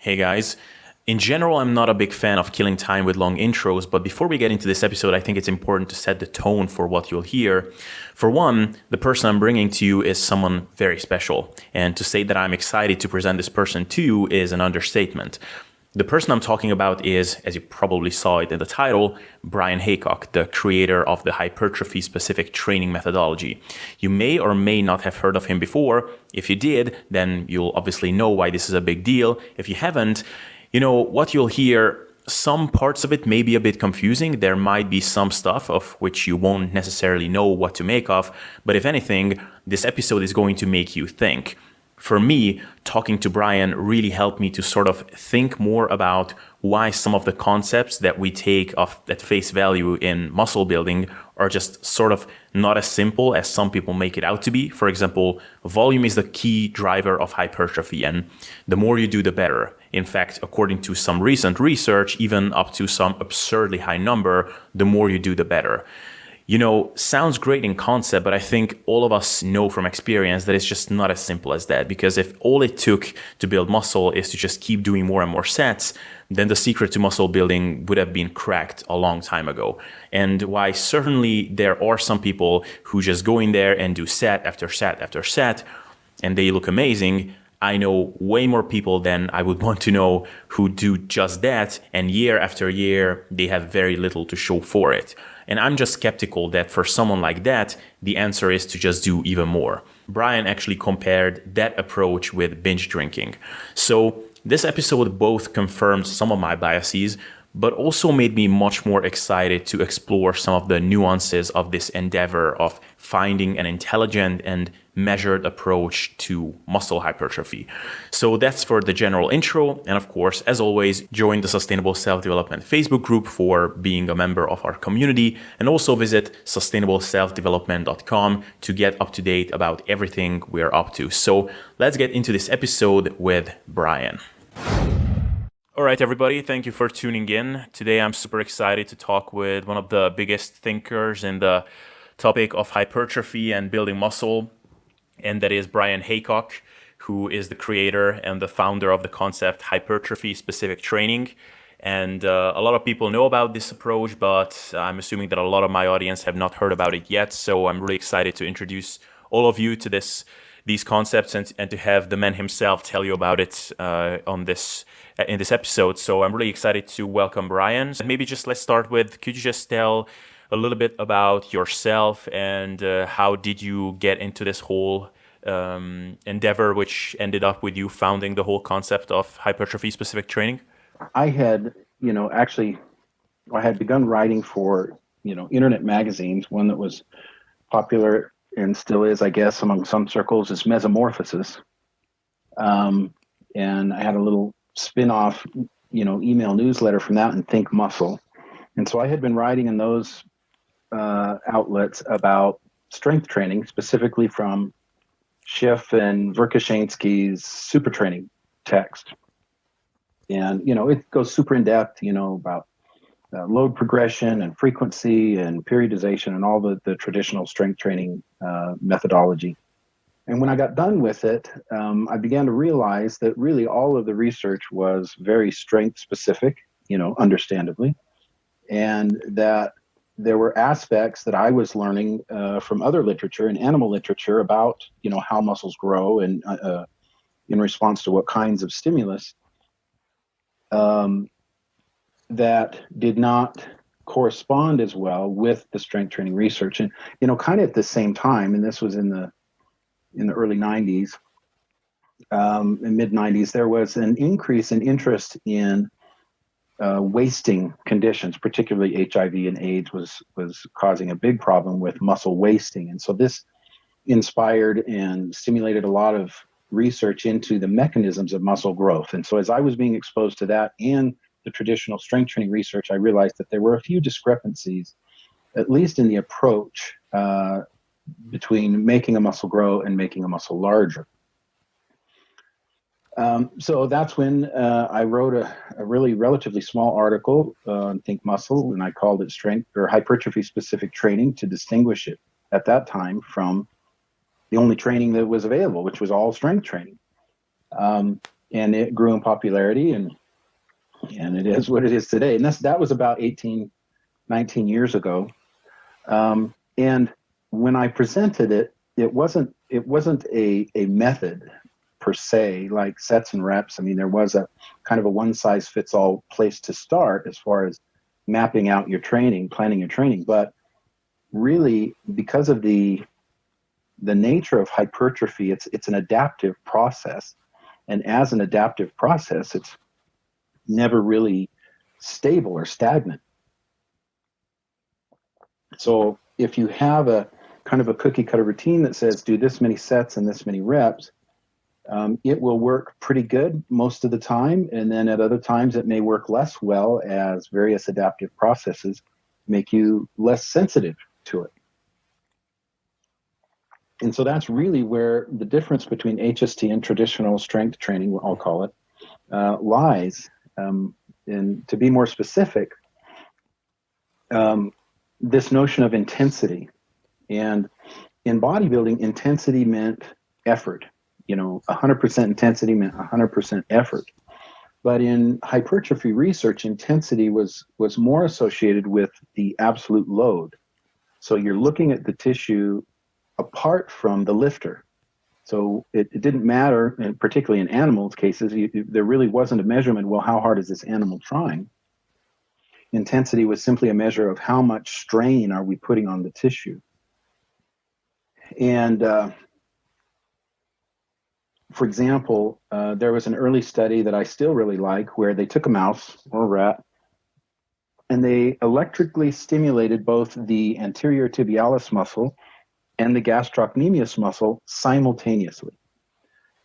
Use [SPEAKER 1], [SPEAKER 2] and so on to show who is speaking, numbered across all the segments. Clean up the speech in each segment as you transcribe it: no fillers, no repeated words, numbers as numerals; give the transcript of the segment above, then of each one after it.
[SPEAKER 1] Hey guys. In general, I'm not a big fan of killing time with long intros, but before we get into this episode, I think it's important to set the tone for what you'll hear. For one, the person I'm bringing to you is someone very special, and to say that I'm excited to present this person to you is an understatement. The person I'm talking about is, as you probably saw it in the title, Bryan Haycock, the creator of the Hypertrophy Specific Training methodology. You may or may not have heard of him before. If you did, then you'll obviously know why this is a big deal. If you haven't, what you'll hear, some parts of it may be a bit confusing. There might be some stuff of which you won't necessarily know what to make of. But if anything, this episode is going to make you think. For me, talking to Bryan really helped me to sort of think more about why some of the concepts that we take at face value in muscle building are just sort of not as simple as some people make it out to be. For example, volume is the key driver of hypertrophy, and the more you do, the better. In fact, according to some recent research, even up to some absurdly high number, the more you do, the better. Sounds great in concept, but I think all of us know from experience that it's just not as simple as that. Because if all it took to build muscle is to just keep doing more and more sets, then the secret to muscle building would have been cracked a long time ago. And why certainly there are some people who just go in there and do set after set after set, and they look amazing. I know way more people than I would want to know who do just that, and year after year, they have very little to show for it. And I'm just skeptical that for someone like that, the answer is to just do even more. Bryan actually compared that approach with binge drinking. So this episode both confirmed some of my biases, but also made me much more excited to explore some of the nuances of this endeavor of finding an intelligent and measured approach to muscle hypertrophy. So that's for the general intro. And of course, as always, join the Sustainable Self-Development Facebook group for being a member of our community, and also visit sustainableselfdevelopment.com to get up to date about everything we're up to. So let's get into this episode with Bryan. All right, everybody, thank you for tuning in. Today, I'm super excited to talk with one of the biggest thinkers in the topic of hypertrophy and building muscle, and that is Bryan Haycock, who is the creator and the founder of the concept Hypertrophy Specific Training. And a lot of people know about this approach, but I'm assuming that a lot of my audience have not heard about it yet. So I'm really excited to introduce all of you to these concepts and to have the man himself tell you about it in this episode. So I'm really excited to welcome Bryan. Maybe just let's start with, could you just tell a little bit about yourself and how did you get into this whole endeavor, which ended up with you founding the whole concept of hypertrophy specific training?
[SPEAKER 2] I had, I had begun writing for, internet magazines. One that was popular and still is, I guess, among some circles is Mesomorphosis. And I had a little spin-off, email newsletter from that and Think Muscle. And so I had been writing in those outlets about strength training, specifically from Schiff and Verkhoshansky's super training text. And, it goes super in depth, about load progression and frequency and periodization and all the traditional strength training methodology. And when I got done with it, I began to realize that really all of the research was very strength specific, understandably, and that there were aspects that I was learning from other literature and animal literature about, how muscles grow and in response to what kinds of stimulus that did not correspond as well with the strength training research. And, kind of at the same time, and this was in the early 90s, and mid 90s, there was an increase in interest in wasting conditions, particularly HIV and AIDS was causing a big problem with muscle wasting. And so this inspired and stimulated a lot of research into the mechanisms of muscle growth. And so as I was being exposed to that and the traditional strength training research, I realized that there were a few discrepancies, at least in the approach between making a muscle grow and making a muscle larger. So that's when I wrote a really relatively small article on Think Muscle, and I called it Strength or Hypertrophy Specific Training to distinguish it at that time from the only training that was available, which was all strength training. and it grew in popularity, and it is what it is today. And that was about 18, 19 years ago. And when I presented it, it wasn't a method per se, like sets and reps. I mean, there was a kind of a one size fits all place to start as far as mapping out your training, planning your training. But really, because of the nature of hypertrophy, it's an adaptive process. And as an adaptive process, it's never really stable or stagnant. So if you have a kind of a cookie cutter routine that says do this many sets and this many reps, it will work pretty good most of the time. And then at other times it may work less well, as various adaptive processes make you less sensitive to it. And so that's really where the difference between HST and traditional strength training, I'll call it, lies. And to be more specific, this notion of intensity. And in bodybuilding, intensity meant effort. 100% intensity meant 100% effort. But in hypertrophy research, intensity was more associated with the absolute load. So you're looking at the tissue apart from the lifter. So it didn't matter, and particularly in animals' cases, there really wasn't a measurement, well, how hard is this animal trying? Intensity was simply a measure of how much strain are we putting on the tissue. And for example, there was an early study that I still really like where they took a mouse or a rat and they electrically stimulated both the anterior tibialis muscle and the gastrocnemius muscle simultaneously.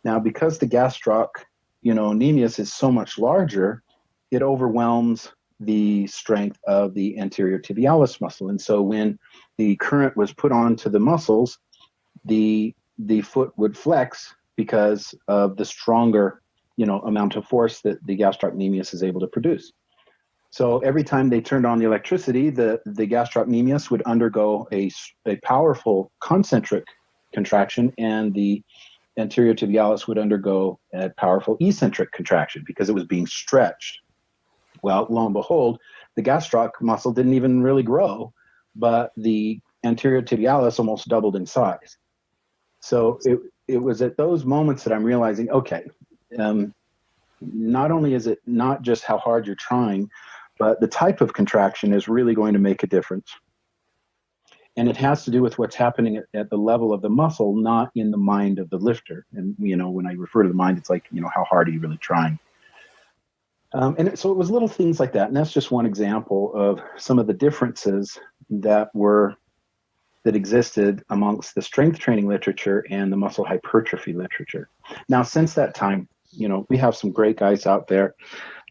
[SPEAKER 2] Now, because the gastrocnemius is so much larger, it overwhelms the strength of the anterior tibialis muscle. And so when the current was put onto the muscles, the foot would flex because of the stronger, amount of force that the gastrocnemius is able to produce. So every time they turned on the electricity, the gastrocnemius would undergo a powerful concentric contraction, and the anterior tibialis would undergo a powerful eccentric contraction because it was being stretched. Well, lo and behold, the gastroc muscle didn't even really grow, but the anterior tibialis almost doubled in size. So it was at those moments that I'm realizing, okay, not only is it not just how hard you're trying, but the type of contraction is really going to make a difference. And it has to do with what's happening at the level of the muscle, not in the mind of the lifter. And, when I refer to the mind, it's like, how hard are you really trying? So it was little things like that. And that's just one example of some of the differences that existed amongst the strength training literature and the muscle hypertrophy literature. Now, since that time, we have some great guys out there.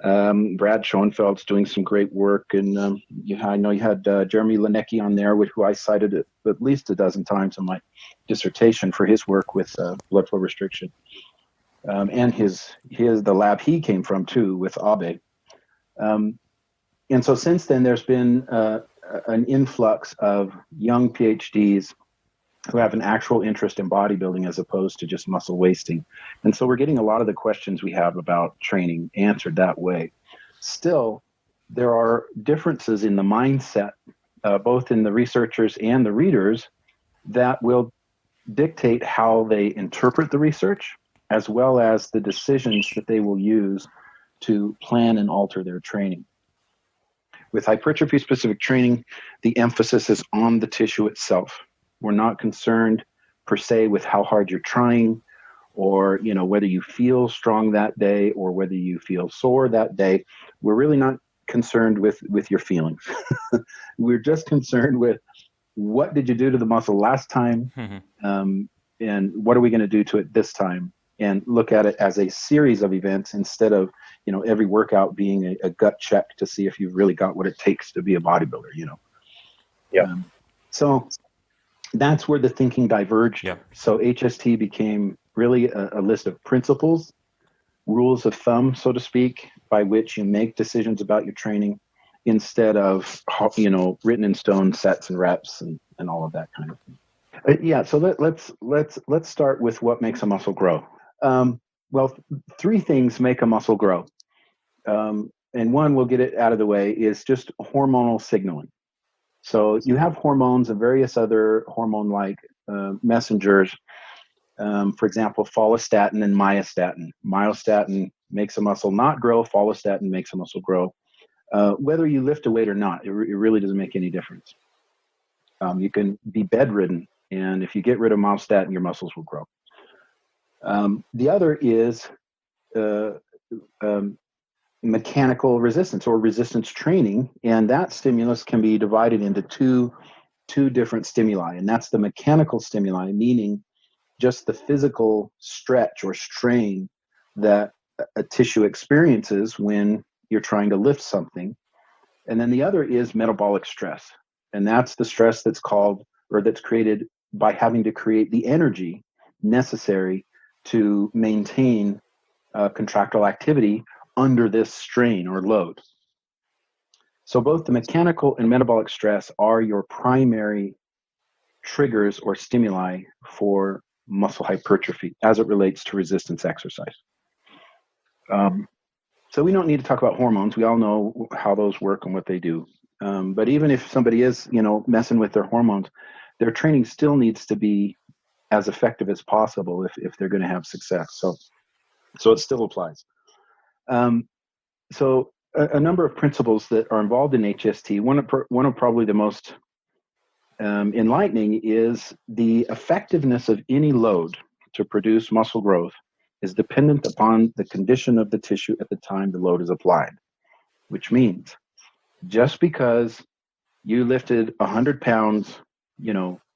[SPEAKER 2] Brad Schoenfeld's doing some great work, and I know you had Jeremy Linecki on there, who I cited at least a dozen times in my dissertation for his work with blood flow restriction, and the lab he came from too with Abel. And so since then, there's been an influx of young PhDs who have an actual interest in bodybuilding as opposed to just muscle wasting. And so we're getting a lot of the questions we have about training answered that way. Still, there are differences in the mindset, both in the researchers and the readers, that will dictate how they interpret the research, as well as the decisions that they will use to plan and alter their training. With hypertrophy specific training, the emphasis is on the tissue itself. We're not concerned per se with how hard you're trying, or whether you feel strong that day or whether you feel sore that day. We're really not concerned with your feelings. We're just concerned with what did you do to the muscle last time, and what are we going to do to it this time, and look at it as a series of events instead of every workout being a gut check to see if you've really got what it takes to be a bodybuilder.
[SPEAKER 1] Yeah.
[SPEAKER 2] So that's where the thinking diverged.
[SPEAKER 1] Yep.
[SPEAKER 2] So HST became really a list of principles, rules of thumb, so to speak, by which you make decisions about your training, instead of written in stone sets and reps and all of that kind of thing. So let's start with what makes a muscle grow. Well, three things make a muscle grow. And one, we'll get it out of the way, is just hormonal signaling. So you have hormones and various other hormone-like messengers. For example, follistatin and myostatin. Myostatin makes a muscle not grow. Follistatin makes a muscle grow. Whether you lift a weight or not, it really doesn't make any difference. You can be bedridden, and if you get rid of myostatin, your muscles will grow. The other is mechanical resistance or resistance training, and that stimulus can be divided into two different stimuli, and that's the mechanical stimuli, meaning just the physical stretch or strain that a tissue experiences when you're trying to lift something. And then the other is metabolic stress, and that's the stress that's created by having to create the energy necessary to maintain contractile activity under this strain or load. So both the mechanical and metabolic stress are your primary triggers or stimuli for muscle hypertrophy as it relates to resistance exercise. So we don't need to talk about hormones. We all know how those work and what they do. But even if somebody is, messing with their hormones, their training still needs to be as effective as possible if they're going to have success. So it still applies. So a number of principles that are involved in HST. One of probably the most enlightening is the effectiveness of any load to produce muscle growth is dependent upon the condition of the tissue at the time the load is applied, which means just because you lifted 100 pounds,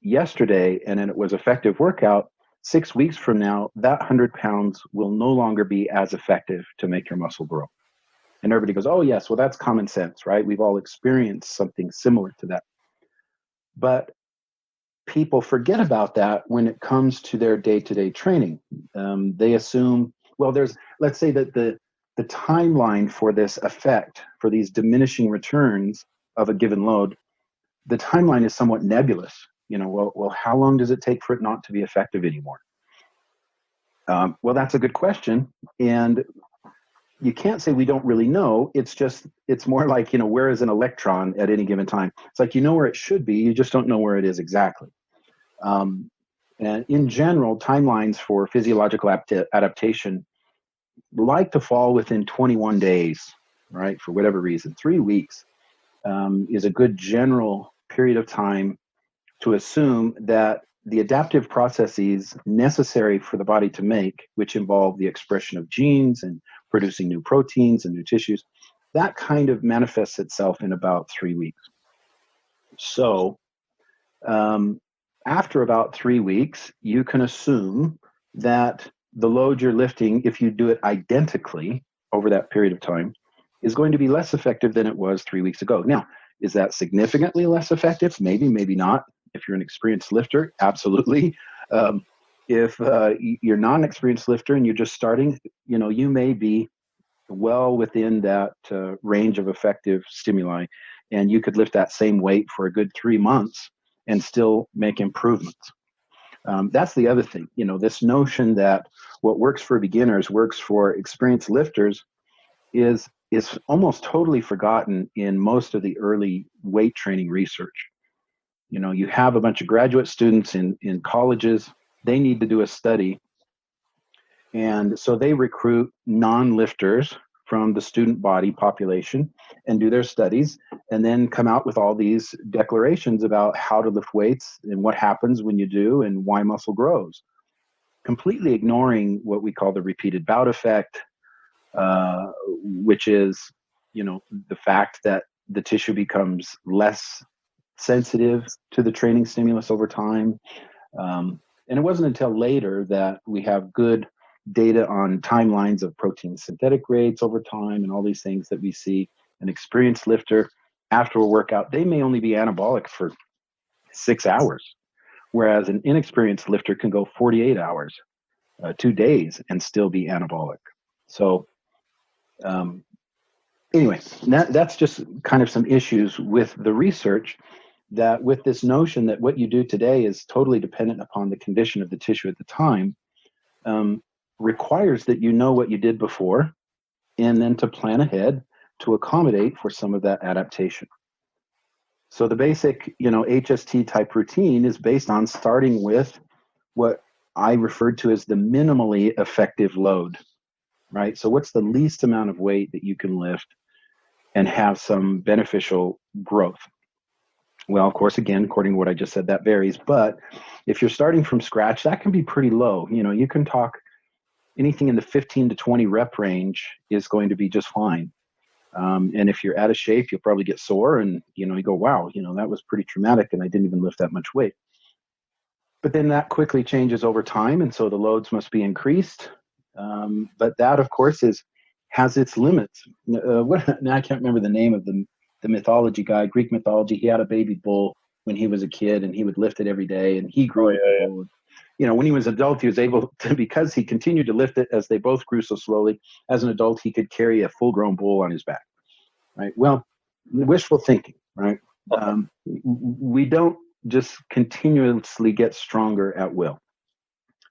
[SPEAKER 2] yesterday, and then it was effective workout, 6 weeks from now, that 100 pounds will no longer be as effective to make your muscle grow. And everybody goes, oh, yes, well, that's common sense, right? We've all experienced something similar to that. But people forget about that when it comes to their day-to-day training. They assume, well, let's say that the timeline for this effect, for these diminishing returns of a given load, the timeline is somewhat nebulous. Well, how long does it take for it not to be effective anymore? Well, that's a good question. And you can't say we don't really know. It's more like, where is an electron at any given time? It's like, where it should be, you just don't know where it is exactly. And in general, timelines for physiological adaptation like to fall within 21 days, right? For whatever reason, 3 weeks is a good general period of time to assume that the adaptive processes necessary for the body to make, which involve the expression of genes and producing new proteins and new tissues, that kind of manifests itself in about 3 weeks. So after about 3 weeks, you can assume that the load you're lifting, if you do it identically over that period of time, is going to be less effective than it was 3 weeks ago. Now, is that significantly less effective? Maybe, maybe not. If you're an experienced lifter, absolutely. If you're not an experienced lifter and you're just starting, you may be well within that range of effective stimuli, and you could lift that same weight for a good 3 months and still make improvements. That's the other thing, this notion that what works for beginners works for experienced lifters is almost totally forgotten in most of the early weight training research. You have a bunch of graduate students in colleges, they need to do a study. And so they recruit non-lifters from the student body population and do their studies, and then come out with all these declarations about how to lift weights and what happens when you do and why muscle grows, completely ignoring what we call the repeated bout effect, which is, the fact that the tissue becomes less sensitive to the training stimulus over time. And it wasn't until later that we have good data on timelines of protein synthetic rates over time and all these things that we see an experienced lifter after a workout, they may only be anabolic for 6 hours, whereas an inexperienced lifter can go 48 hours, 2 days, and still be anabolic. So anyway, that's just kind of some issues with the research, that with this notion that what you do today is totally dependent upon the condition of the tissue at the time. requires that you know what you did before and then to plan ahead to accommodate for some of that adaptation. So the basic, HST type routine is based on starting with what I referred to as the minimally effective load, right? So what's the least amount of weight that you can lift and have some beneficial growth? Well, of course, again, according to what I just said, that varies. But if you're starting from scratch, that can be pretty low. You can talk anything in the 15 to 20 rep range is going to be just fine. And if you're out of shape, you'll probably get sore and, you go, wow, that was pretty traumatic and I didn't even lift that much weight. But then that quickly changes over time. And so the loads must be increased. But that, of course, has its limits. Now I can't remember the name of the mythology guy, Greek mythology. He had a baby bull when he was a kid and he would lift it every day and he grew bull. When he was an adult, he was able to, because he continued to lift it as they both grew so slowly, as an adult, he could carry a full-grown bull on his back, right? Well, wishful thinking, right? We don't just continuously get stronger at will.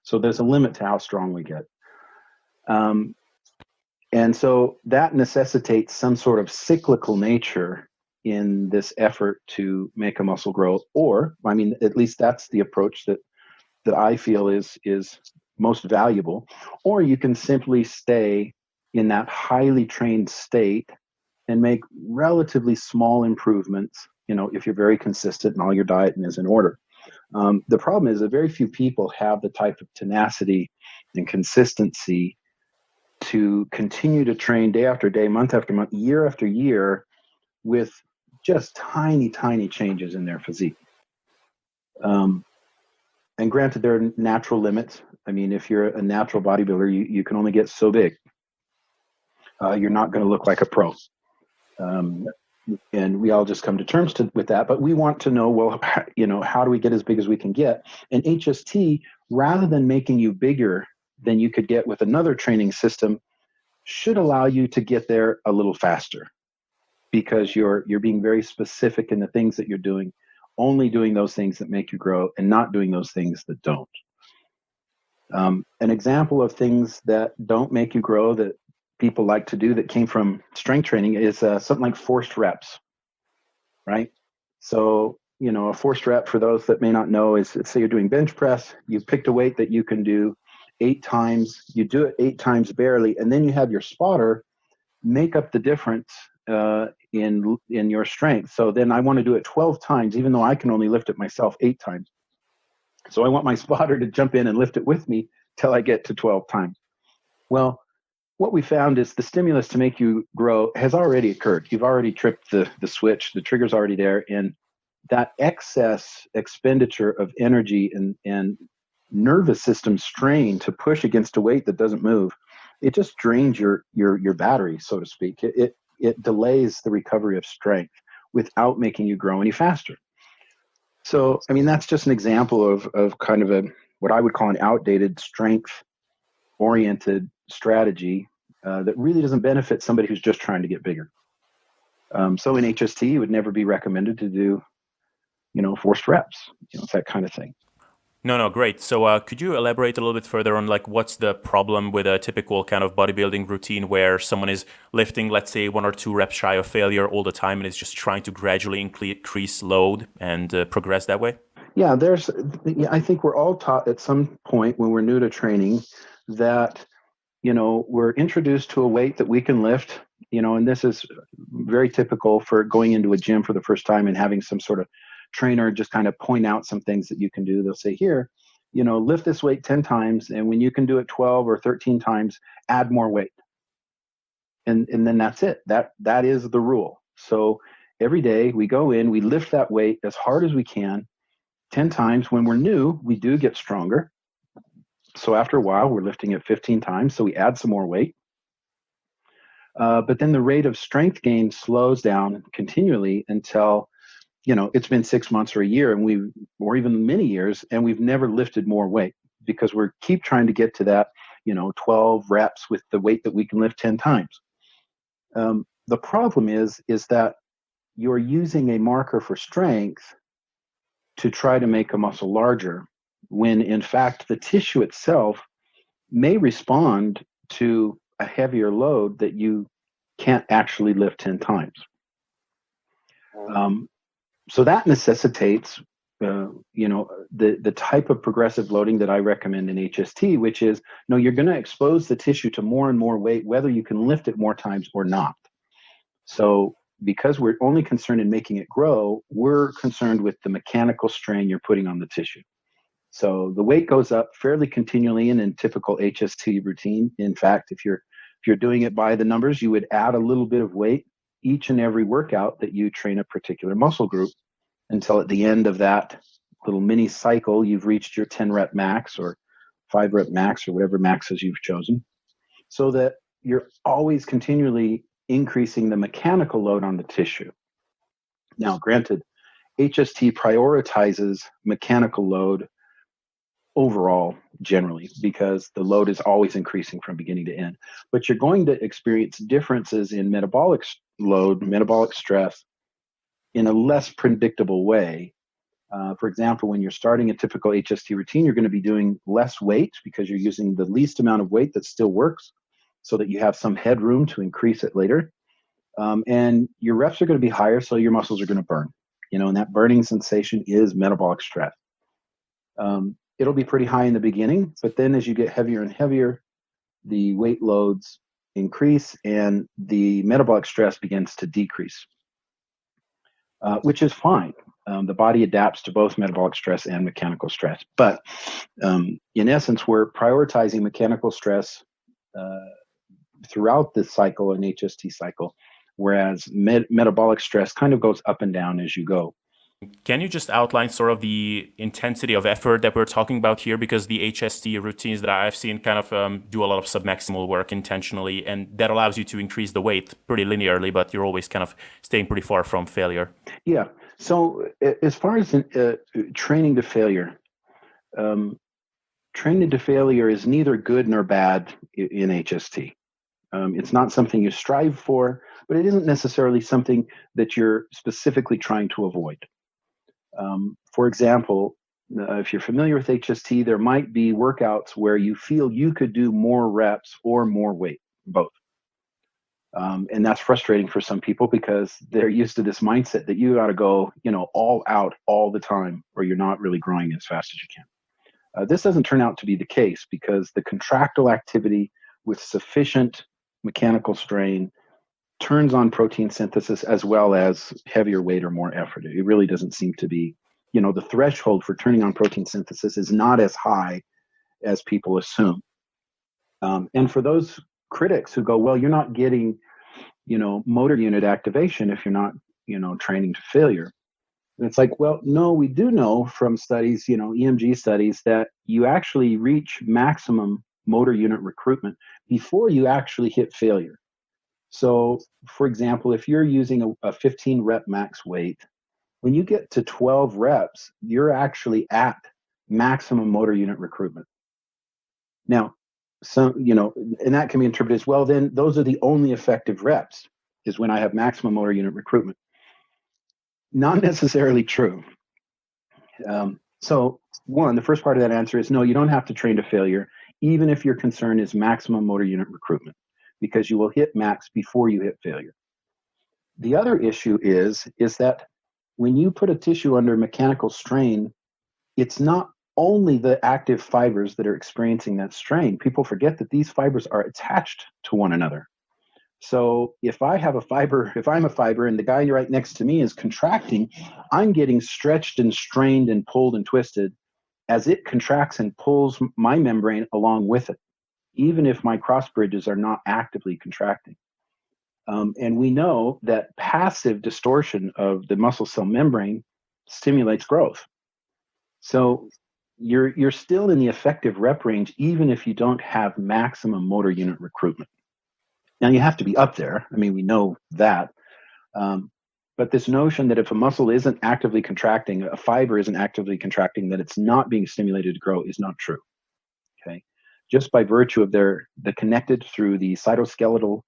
[SPEAKER 2] So there's a limit to how strong we get. And so that necessitates some sort of cyclical nature in this effort to make a muscle grow. Or, at least that's the approach that I feel is most valuable. Or you can simply stay in that highly trained state and make relatively small improvements, if you're very consistent and all your diet is in order. The problem is that very few people have the type of tenacity and consistency to continue to train day after day, month after month, year after year with just tiny, tiny changes in their physique. And granted, there are natural limits. If you're a natural bodybuilder, you can only get so big. You're not going to look like a pro. And we all just come to terms with that. But we want to know, well, how do we get as big as we can get? And HST, rather than making you bigger than you could get with another training system, should allow you to get there a little faster because you're being very specific in the things that you're doing, only doing those things that make you grow and not doing those things that don't. An example of things that don't make you grow that people like to do that came from strength training is something like forced reps, right? So, a forced rep, for those that may not know, is, say you're doing bench press, you've picked a weight that you can do 8 times, you do it 8 times barely, and then you have your spotter make up the difference in your strength. So then I want to do it 12 times, even though I can only lift it myself 8 times. So I want my spotter to jump in and lift it with me till I get to 12 times. Well, what we found is the stimulus to make you grow has already occurred. You've already tripped the switch, the trigger's already there, and that excess expenditure of energy and nervous system strain to push against a weight that doesn't move, it just drains your battery, so to speak. It delays the recovery of strength without making you grow any faster. So, that's just an example of kind of what I would call an outdated strength-oriented strategy that really doesn't benefit somebody who's just trying to get bigger. So in HST, it would never be recommended to do, forced reps, that kind of thing.
[SPEAKER 1] No, great. So could you elaborate a little bit further on what's the problem with a typical kind of bodybuilding routine where someone is lifting, let's say, 1 or 2 reps shy of failure all the time and is just trying to gradually increase load and progress that way?
[SPEAKER 2] Yeah, I think we're all taught at some point when we're new to training that, we're introduced to a weight that we can lift, and this is very typical for going into a gym for the first time and having some sort of trainer just kind of point out some things that you can do. They'll say, here, lift this weight 10 times, and when you can do it 12 or 13 times, add more weight. And then that's it. That is the rule. So every day we go in, we lift that weight as hard as we can, 10 times. When we're new, we do get stronger. So after a while, we're lifting it 15 times, so we add some more weight. But then the rate of strength gain slows down continually until, it's been 6 months or a year, or even many years, and we've never lifted more weight because we keep trying to get to that, 12 reps with the weight that we can lift 10 times. The problem is that you're using a marker for strength to try to make a muscle larger, when in fact the tissue itself may respond to a heavier load that you can't actually lift 10 times. So that necessitates, the type of progressive loading that I recommend in HST, which is, no, you're going to expose the tissue to more and more weight, whether you can lift it more times or not. So because we're only concerned in making it grow, we're concerned with the mechanical strain you're putting on the tissue. So the weight goes up fairly continually in typical HST routine. In fact, if you're doing it by the numbers, you would add a little bit of weight each and every workout that you train a particular muscle group, until at the end of that little mini cycle, you've reached your 10 rep max or 5 rep max or whatever maxes you've chosen, so that you're always continually increasing the mechanical load on the tissue. Now, granted, HST prioritizes mechanical load overall, generally, because the load is always increasing from beginning to end. But you're going to experience differences in metabolic load, metabolic stress, in a less predictable way. For example, when you're starting a typical HST routine, you're going to be doing less weight because you're using the least amount of weight that still works, so that you have some headroom to increase it later. And your reps are going to be higher, so your muscles are going to burn. And that burning sensation is metabolic stress. It'll be pretty high in the beginning, but then as you get heavier and heavier, the weight loads increase and the metabolic stress begins to decrease, which is fine. The body adapts to both metabolic stress and mechanical stress. But in essence, we're prioritizing mechanical stress throughout this cycle, an HST cycle, whereas metabolic stress kind of goes up and down as you go.
[SPEAKER 1] Can you just outline sort of the intensity of effort that we're talking about here? Because the HST routines that I've seen kind of do a lot of submaximal work intentionally, and that allows you to increase the weight pretty linearly, but you're always kind of staying pretty far from failure.
[SPEAKER 2] Yeah. So as far as training to failure, training to failure is neither good nor bad in HST. It's not something you strive for, but it isn't necessarily something that you're specifically trying to avoid. For example, if you're familiar with HST, there might be workouts where you feel you could do more reps or more weight, both. And that's frustrating for some people because they're used to this mindset that you got to go, all out all the time, or you're not really growing as fast as you can. This doesn't turn out to be the case because the contractile activity with sufficient mechanical strain turns on protein synthesis as well as heavier weight or more effort. It really doesn't seem to be, the threshold for turning on protein synthesis is not as high as people assume. And for those critics who go, well, you're not getting, motor unit activation if you're not, training to failure. And it's like, well, no, we do know from studies, EMG studies, that you actually reach maximum motor unit recruitment before you actually hit failure. So, for example, if you're using a 15 rep max weight, when you get to 12 reps, you're actually at maximum motor unit recruitment. Now, and that can be interpreted as, well, then those are the only effective reps, is when I have maximum motor unit recruitment. Not necessarily true. So, the first part of that answer is no, you don't have to train to failure, even if your concern is maximum motor unit recruitment, because you will hit max before you hit failure. The other issue is that when you put a tissue under mechanical strain, it's not only the active fibers that are experiencing that strain. People forget that these fibers are attached to one another. So if I'm a fiber and the guy right next to me is contracting, I'm getting stretched and strained and pulled and twisted as it contracts and pulls my membrane along with it, even if my cross bridges are not actively contracting. And we know that passive distortion of the muscle cell membrane stimulates growth. So you're still in the effective rep range, even if you don't have maximum motor unit recruitment. Now, you have to be up there. I mean, we know that. But this notion that if a muscle isn't actively contracting, a fiber isn't actively contracting, that it's not being stimulated to grow is not true. Okay, just by virtue of they're connected through the cytoskeletal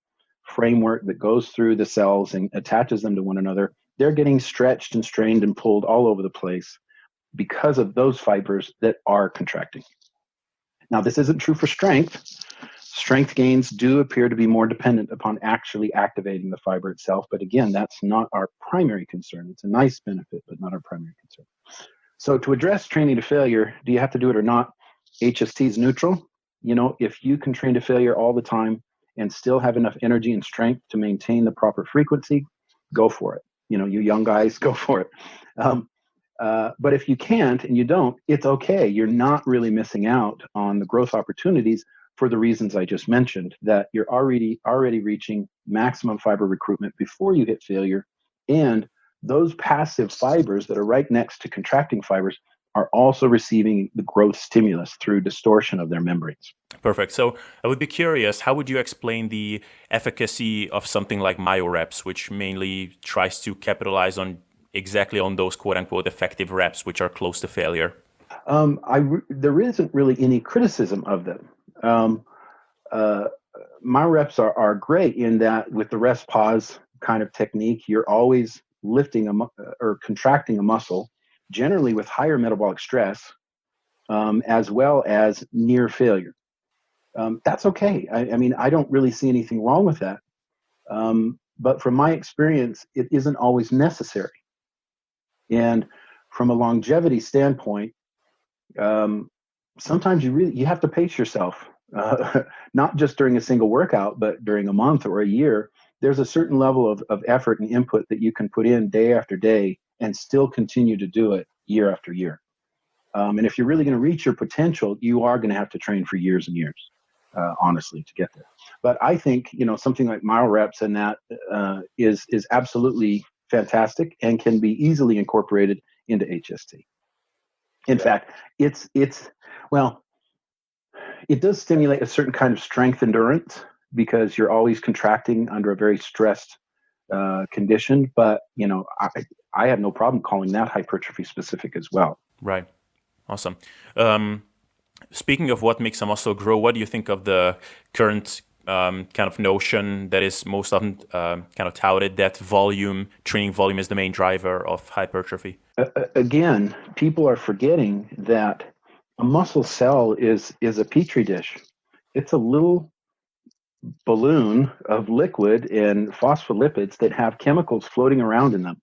[SPEAKER 2] framework that goes through the cells and attaches them to one another, they're getting stretched and strained and pulled all over the place because of those fibers that are contracting. Now, this isn't true for strength. Strength gains do appear to be more dependent upon actually activating the fiber itself. But again, that's not our primary concern. It's a nice benefit, but not our primary concern. So to address training to failure, do you have to do it or not? HST is neutral. If you can train to failure all the time and still have enough energy and strength to maintain the proper frequency, go for it. You young guys, go for it. But if you can't and you don't, it's okay. You're not really missing out on the growth opportunities for the reasons I just mentioned, that you're already reaching maximum fiber recruitment before you hit failure. And those passive fibers that are right next to contracting fibers are also receiving the growth stimulus through distortion of their membranes.
[SPEAKER 1] Perfect. So I would be curious, how would you explain the efficacy of something like myoreps, which mainly tries to capitalize on exactly on those quote unquote effective reps, which are close to failure?
[SPEAKER 2] There isn't really any criticism of them. My reps are great in that with the rest pause kind of technique, you're always lifting or contracting a muscle, generally with higher metabolic stress, as well as near failure. That's okay. I mean, I don't really see anything wrong with that. But from my experience, it isn't always necessary. And from a longevity standpoint, sometimes you have to pace yourself, not just during a single workout, but during a month or a year. There's a certain level of effort and input that you can put in day after day and still continue to do it year after year. And if you're really going to reach your potential, you are going to have to train for years and years, honestly, to get there. But I think, something like mile reps and that is absolutely fantastic and can be easily incorporated into HST. In fact, it does stimulate a certain kind of strength endurance because you're always contracting under a very stressed condition. But, I have no problem calling that hypertrophy specific as well.
[SPEAKER 1] Right. Awesome. Speaking of what makes a muscle grow, what do you think of the current kind of notion that is most often kind of touted that training volume is the main driver of hypertrophy?
[SPEAKER 2] Again, people are forgetting that a muscle cell is a petri dish. It's a little balloon of liquid and phospholipids that have chemicals floating around in them.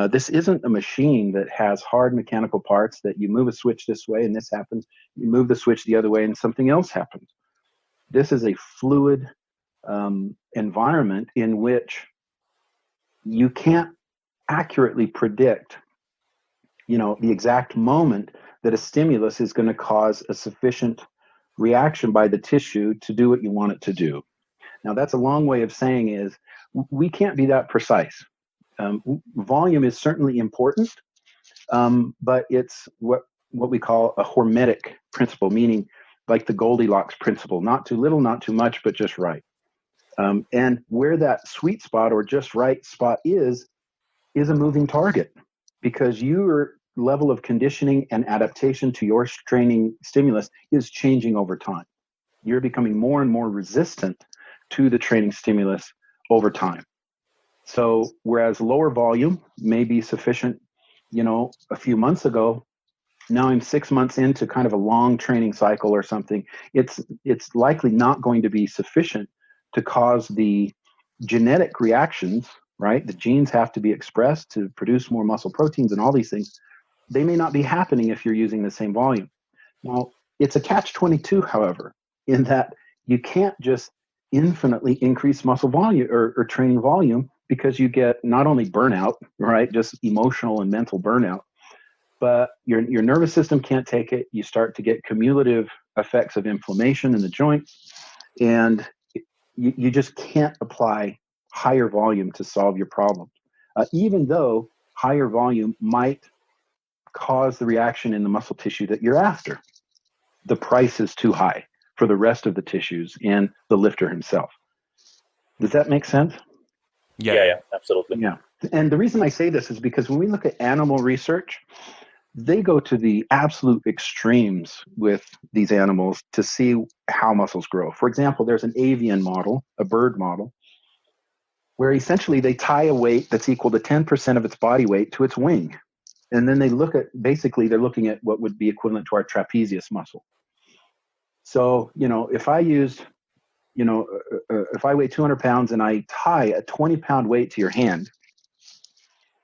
[SPEAKER 2] This isn't a machine that has hard mechanical parts that you move a switch this way and this happens. You move the switch the other way and something else happens. This is a fluid environment in which you can't accurately predict, the exact moment that a stimulus is going to cause a sufficient reaction by the tissue to do what you want it to do. Now, that's a long way of saying is we can't be that precise. Volume is certainly important, but it's what we call a hormetic principle, meaning like the Goldilocks principle, not too little, not too much, but just right. And where that sweet spot or just right spot is a moving target, because your level of conditioning and adaptation to your training stimulus is changing over time. You're becoming more and more resistant to the training stimulus over time. So whereas lower volume may be sufficient, a few months ago, now I'm 6 months into kind of a long training cycle or something, it's likely not going to be sufficient to cause the genetic reactions, right? The genes have to be expressed to produce more muscle proteins and all these things. They may not be happening if you're using the same volume. Now, it's a catch-22, however, in that you can't just infinitely increase muscle volume or training volume, because you get not only burnout, right, just emotional and mental burnout, but your nervous system can't take it. You start to get cumulative effects of inflammation in the joints, and you just can't apply higher volume to solve your problem. Even though higher volume might cause the reaction in the muscle tissue that you're after, the price is too high for the rest of the tissues and the lifter himself. Does that make sense?
[SPEAKER 1] Yeah, absolutely.
[SPEAKER 2] Yeah. And the reason I say this is because when we look at animal research, they go to the absolute extremes with these animals to see how muscles grow. For example, there's an avian model, a bird model, where essentially they tie a weight that's equal to 10% of its body weight to its wing. And then they're looking at what would be equivalent to our trapezius muscle. So, if I used, if I weigh 200 pounds and I tie a 20-pound weight to your hand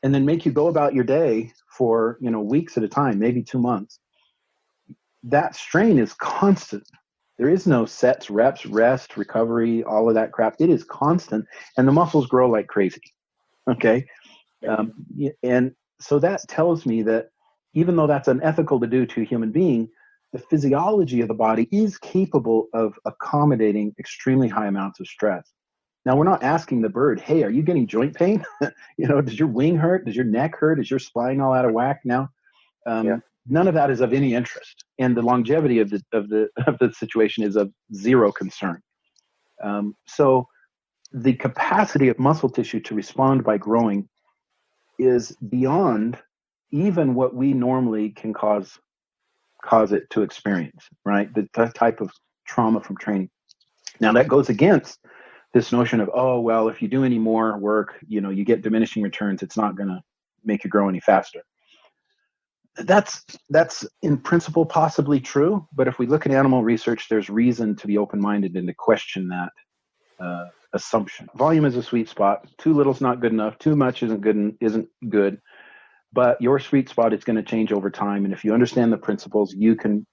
[SPEAKER 2] and then make you go about your day for, weeks at a time, maybe 2 months, that strain is constant. There is no sets, reps, rest, recovery, all of that crap. It is constant, and the muscles grow like crazy. Okay. And so that tells me that even though that's unethical to do to a human being, the physiology of the body is capable of accommodating extremely high amounts of stress. Now, we're not asking the bird, hey, are you getting joint pain? Does your wing hurt? Does your neck hurt? Is your spine all out of whack now? None of that is of any interest, and the longevity of the situation is of zero concern. So the capacity of muscle tissue to respond by growing is beyond even what we normally can cause it to experience, right? The type of trauma from training. Now that goes against this notion of, oh, well, if you do any more work, you get diminishing returns. It's not going to make you grow any faster. That's in principle possibly true, but if we look at animal research, there's reason to be open-minded and to question that assumption. Volume is a sweet spot. Too little is not good enough. Too much isn't good. But your sweet spot is going to change over time, and if you understand the principles, you can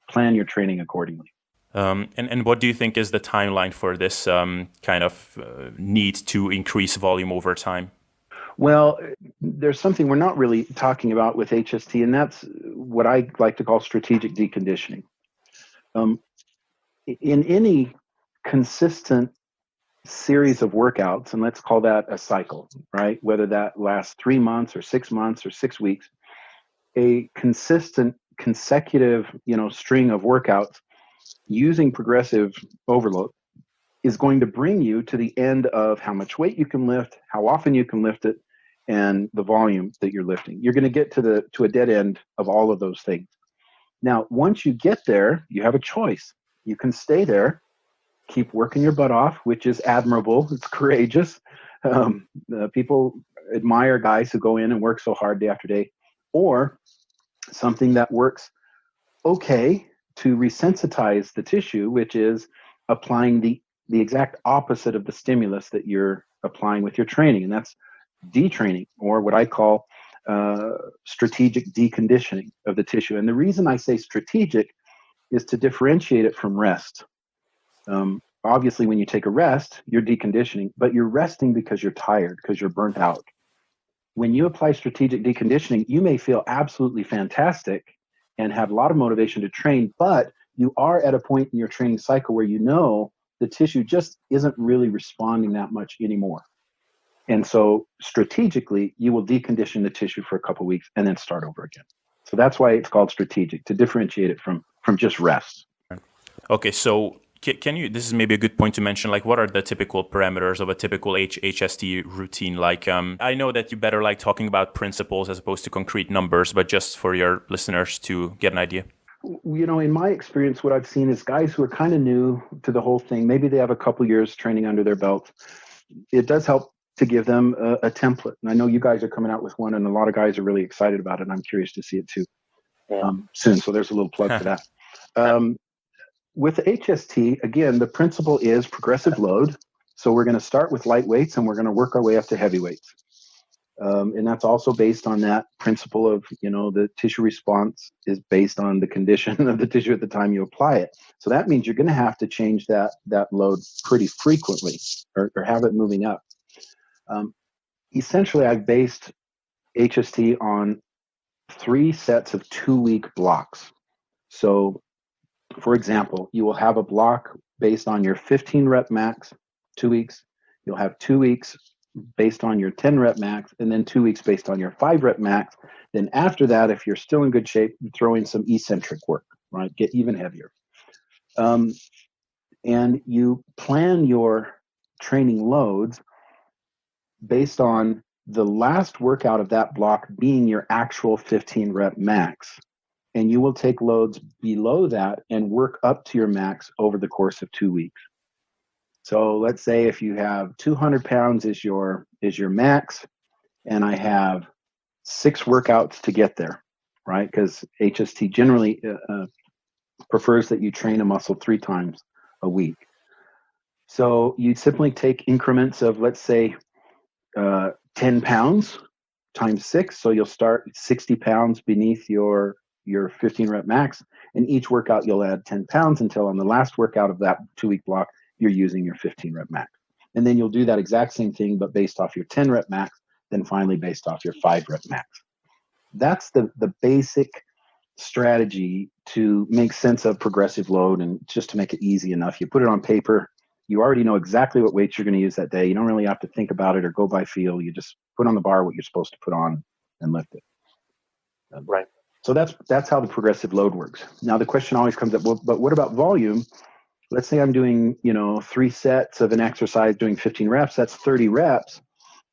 [SPEAKER 2] plan your training accordingly.
[SPEAKER 1] And what do you think is the timeline for this kind of need to increase volume over time?
[SPEAKER 2] Well, there's something we're not really talking about with HST, and that's what I like to call strategic deconditioning. In any consistent series of workouts, and let's call that a cycle, right? Whether that lasts 3 months or 6 months or 6 weeks, a consistent consecutive, string of workouts using progressive overload is going to bring you to the end of how much weight you can lift, how often you can lift it, and the volume that you're lifting. You're going to get to a dead end of all of those things. Now, once you get there, you have a choice. You can stay there, keep working your butt off, which is admirable. It's courageous. People admire guys who go in and work so hard day after day, or something that works okay to resensitize the tissue, which is applying the exact opposite of the stimulus that you're applying with your training, and that's detraining, or what I call strategic deconditioning of the tissue. And the reason I say strategic is to differentiate it from rest. Obviously, when you take a rest, you're deconditioning, but you're resting because you're tired, because you're burnt out. When you apply strategic deconditioning, you may feel absolutely fantastic and have a lot of motivation to train, but you are at a point in your training cycle where the tissue just isn't really responding that much anymore. And so strategically, you will decondition the tissue for a couple of weeks and then start over again. So that's why it's called strategic, to differentiate it from just rest.
[SPEAKER 1] Okay, so this is maybe a good point to mention, like, what are the typical parameters of a typical HST routine? Like, I know that you better like talking about principles as opposed to concrete numbers, but just for your listeners to get an idea.
[SPEAKER 2] In my experience, what I've seen is guys who are kind of new to the whole thing. Maybe they have a couple years training under their belt. It does help to give them a template. And I know you guys are coming out with one, and a lot of guys are really excited about it. And I'm curious to see it too soon. So there's a little plug for that. With HST, again, the principle is progressive load. So we're going to start with light weights, and we're going to work our way up to heavy weights. And that's also based on that principle of, the tissue response is based on the condition of the tissue at the time you apply it. So that means you're going to have to change that load pretty frequently or have it moving up. Essentially, I've based HST on 3 sets of 2-week blocks. So, for example, you will have a block based on your 15 rep max, 2 weeks. You'll have 2 weeks based on your 10 rep max, and then 2 weeks based on your 5 rep max. Then after that, if you're still in good shape, you throw in some eccentric work, right? Get even heavier. And you plan your training loads based on the last workout of that block being your actual 15 rep max. And you will take loads below that and work up to your max over the course of 2 weeks. So let's say if you have 200 pounds is your max, and I have 6 workouts to get there, right? Because HST generally prefers that you train a muscle 3 times a week. So you simply take increments of, let's say, 10 pounds times 6. So you'll start 60 pounds beneath your 15 rep max. And each workout, you'll add 10 pounds until on the last workout of that 2-week block, you're using your 15 rep max. And then you'll do that exact same thing, but based off your 10 rep max, then finally based off your 5 rep max. That's the basic strategy to make sense of progressive load, and just to make it easy enough. You put it on paper. You already know exactly what weights you're going to use that day. You don't really have to think about it or go by feel. You just put on the bar what you're supposed to put on and lift it.
[SPEAKER 1] Right.
[SPEAKER 2] So that's how the progressive load works. Now the question always comes up, well, but what about volume? Let's say I'm doing, 3 sets of an exercise doing 15 reps. That's 30 reps,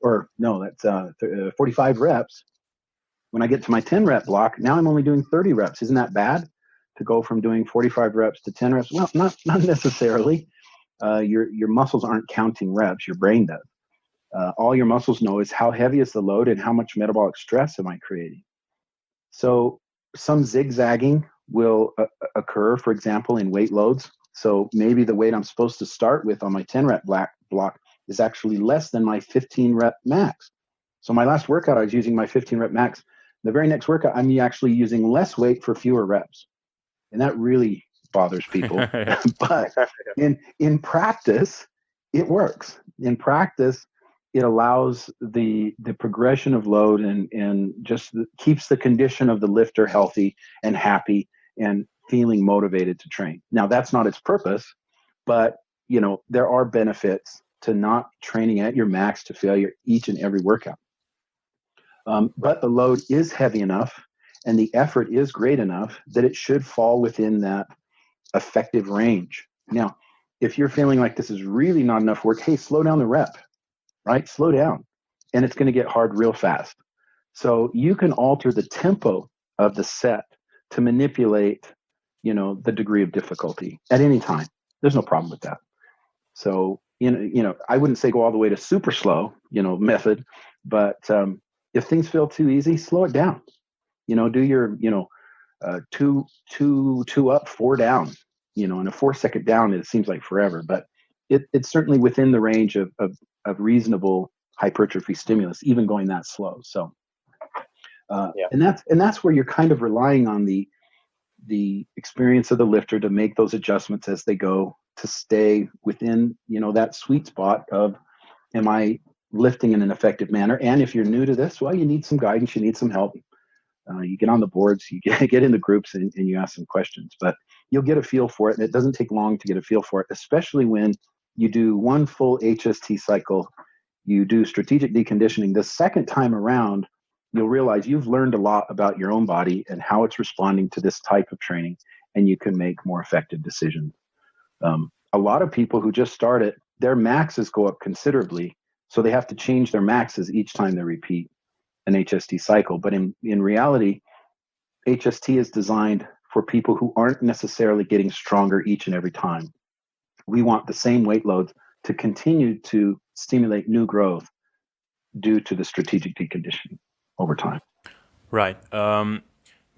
[SPEAKER 2] or no, that's 45 reps. When I get to my 10 rep block, now I'm only doing 30 reps. Isn't that bad to go from doing 45 reps to 10 reps? Well, not necessarily. Your muscles aren't counting reps. Your brain does. All your muscles know is how heavy is the load and how much metabolic stress am I creating. So some zigzagging will occur, for example, in weight loads. So maybe the weight I'm supposed to start with on my 10 rep block is actually less than my 15 rep max. So my last workout, I was using my 15 rep max. The very next workout, I'm actually using less weight for fewer reps. And that really bothers people. But in practice, it works. In practice, it allows the progression of load and just keeps the condition of the lifter healthy and happy and feeling motivated to train. Now, that's not its purpose, but there are benefits to not training at your max to failure each and every workout. But the load is heavy enough and the effort is great enough that it should fall within that effective range. Now, if you're feeling like this is really not enough work, hey, slow down the rep, right? Slow down. And it's going to get hard real fast. So you can alter the tempo of the set to manipulate, the degree of difficulty at any time. There's no problem with that. So, I wouldn't say go all the way to super slow, method, but if things feel too easy, slow it down. Do your, 2 up, 4 down, and a 4-second down, it seems like forever, but it's certainly within the range of reasonable hypertrophy stimulus, even going that slow. So, and that's where you're kind of relying on the experience of the lifter to make those adjustments as they go to stay within, that sweet spot of, am I lifting in an effective manner? And if you're new to this, well, you need some guidance, you need some help. You get on the boards, you get in the groups and you ask some questions, but you'll get a feel for it. And it doesn't take long to get a feel for it, especially when you do one full HST cycle, you do strategic deconditioning. The second time around, you'll realize you've learned a lot about your own body and how it's responding to this type of training, and you can make more effective decisions. A lot of people who just start it, their maxes go up considerably, so they have to change their maxes each time they repeat an HST cycle. But in reality, HST is designed for people who aren't necessarily getting stronger each and every time. We want the same weight loads to continue to stimulate new growth due to the strategic deconditioning over time.
[SPEAKER 1] Right.